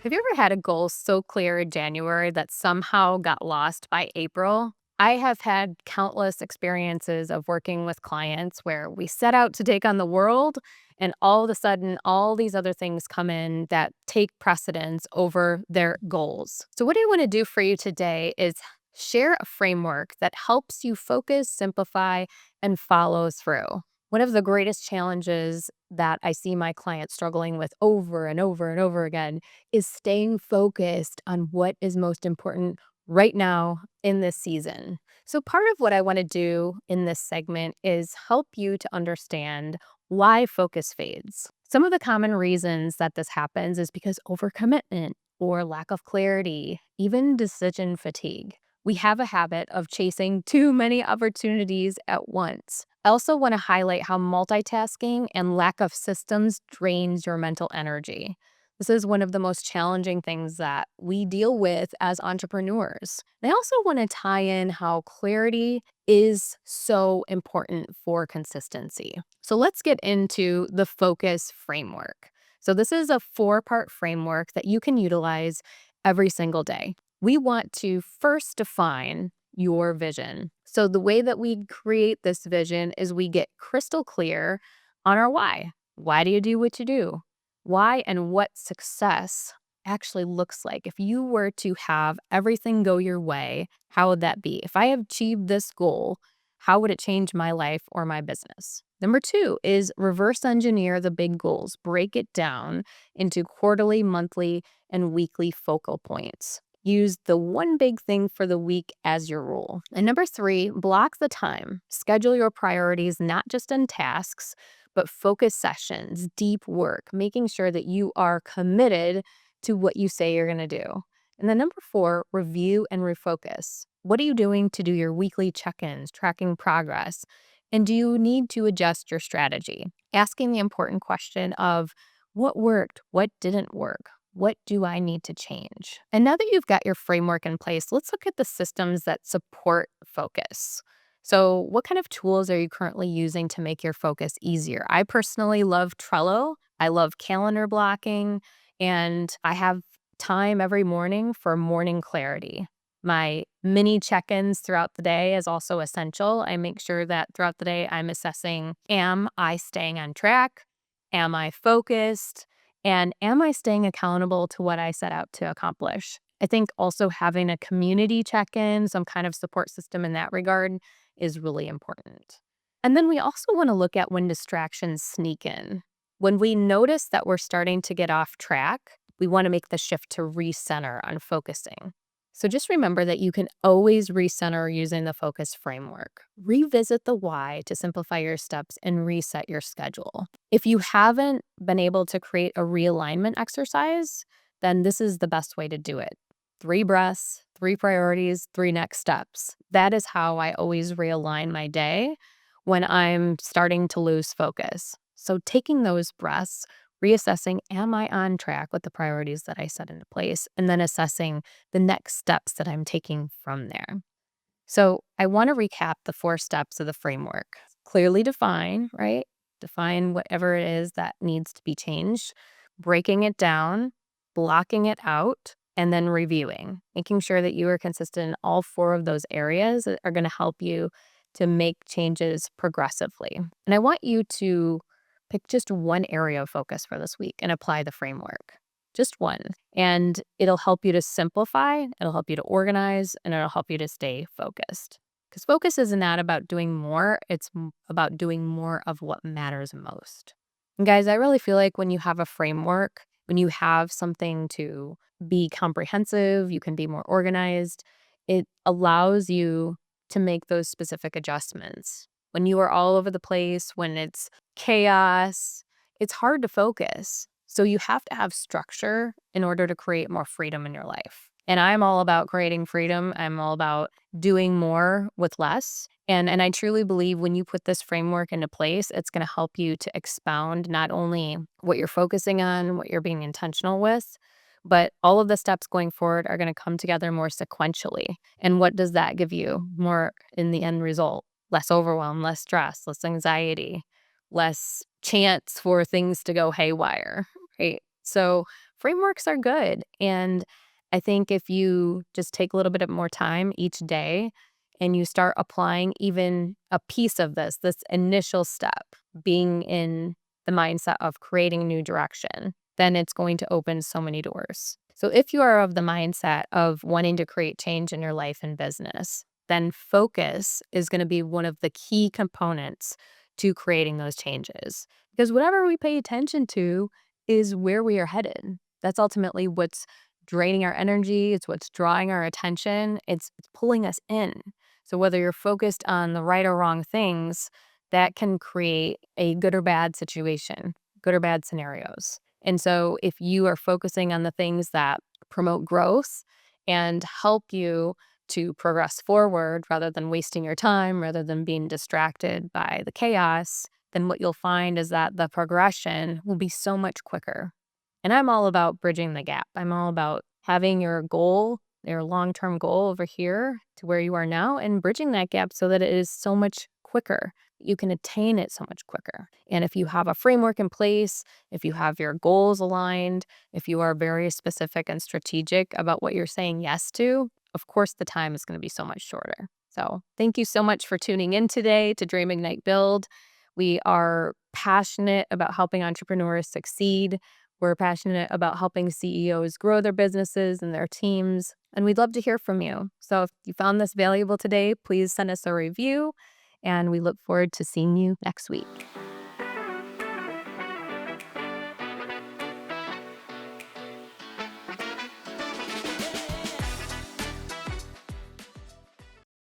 Have you ever had a goal so clear in January that somehow got lost by April? I have had countless experiences of working with clients where we set out to take on the world, and all of a sudden, all these other things come in that take precedence over their goals. So, what I want to do for you today is share a framework that helps you focus, simplify, and follow through. One of the greatest challenges that I see my clients struggling with over and over and over again is staying focused on what is most important right now in this season. So, part of what I want to do in this segment is help you to understand why focus fades. Some of the common reasons that this happens is because overcommitment or lack of clarity, even decision fatigue. We have a habit of chasing too many opportunities at once. I also want to highlight how multitasking and lack of systems drains your mental energy. This is one of the most challenging things that we deal with as entrepreneurs. I also want to tie in how clarity is so important for consistency. So let's get into the focus framework. So, this is a 4-part framework that you can utilize every single day. We want to first define your vision. So, the way that we create this vision is we get crystal clear on our why. Why do you do what you do? Why and what success actually looks like. If you were to have everything go your way, how would that be? If I have achieved this goal, how would it change my life or my business? Number 2 is reverse engineer the big goals, break it down into quarterly, monthly, and weekly focal points. Use the one big thing for the week as your rule. And number 3, block the time. Schedule your priorities not just in tasks, but focus sessions, deep work, making sure that you are committed to what you say you're going to do. And then number 4, review and refocus. What are you doing to do your weekly check ins, tracking progress? And do you need to adjust your strategy? Asking the important question of what worked, what didn't work, what do I need to change? And now that you've got your framework in place, let's look at the systems that support focus. So, what kind of tools are you currently using to make your focus easier? I personally love Trello. I love calendar blocking, and I have time every morning for morning clarity. My mini check ins throughout the day is also essential. I make sure that throughout the day I'm assessing, am I staying on track? Am I focused? And am I staying accountable to what I set out to accomplish? I think also having a community check in, some kind of support system in that regard, is really important. And then we also want to look at when distractions sneak in. When we notice that we're starting to get off track, we want to make the shift to recenter on focusing. So just remember that you can always recenter using the focus framework. Revisit the why to simplify your steps and reset your schedule. If you haven't been able to create a realignment exercise, then this is the best way to do it. 3 breaths, 3 priorities, 3 next steps. That is how I always realign my day when I'm starting to lose focus. So taking those breaths, reassessing, am I on track with the priorities that I set into place? And then assessing the next steps that I'm taking from there. So I want to recap the 4 steps of the framework. Clearly define, right? Define whatever it is that needs to be changed, breaking it down, blocking it out, and then reviewing, making sure that you are consistent in all 4 of those areas that are going to help you to make changes progressively. And I want you to pick just one area of focus for this week and apply the framework. Just one. And it'll help you to simplify, it'll help you to organize, and it'll help you to stay focused. Because focus is not about doing more, it's about doing more of what matters most. And guys, I really feel like when you have a framework, when you have something to be comprehensive, you can be more organized, it allows you to make those specific adjustments. When you are all over the place, when it's chaos, it's hard to focus. So you have to have structure in order to create more freedom in your life. And I'm all about creating freedom. I'm all about doing more with less. And I truly believe when you put this framework into place, it's going to help you to expound not only what you're focusing on, what you're being intentional with, but all of the steps going forward are going to come together more sequentially. And what does that give you more in the end result? Less overwhelm, less stress, less anxiety, less chance for things to go haywire, right? So frameworks are good. And I think if you just take a little bit of more time each day and you start applying even a piece of this initial step, being in the mindset of creating new direction, then it's going to open so many doors. So if you are of the mindset of wanting to create change in your life and business, then focus is going to be one of the key components to creating those changes. Because whatever we pay attention to is where we are headed. That's ultimately what's draining our energy, it's what's drawing our attention, it's pulling us in. So whether you're focused on the right or wrong things, that can create a good or bad situation, good or bad scenarios. And so if you are focusing on the things that promote growth and help you to progress forward rather than wasting your time, rather than being distracted by the chaos, then what you'll find is that the progression will be so much quicker. And I'm all about bridging the gap. I'm all about having your goal, your long term goal over here to where you are now, and bridging that gap so that it is so much quicker. You can attain it so much quicker. And if you have a framework in place, if you have your goals aligned, if you are very specific and strategic about what you're saying yes to, of course, the time is going to be so much shorter. So, thank you so much for tuning in today to Dream Ignite Build. We are passionate about helping entrepreneurs succeed. We're passionate about helping CEOs grow their businesses and their teams, and we'd love to hear from you. So if you found this valuable today, please send us a review, and we look forward to seeing you next week.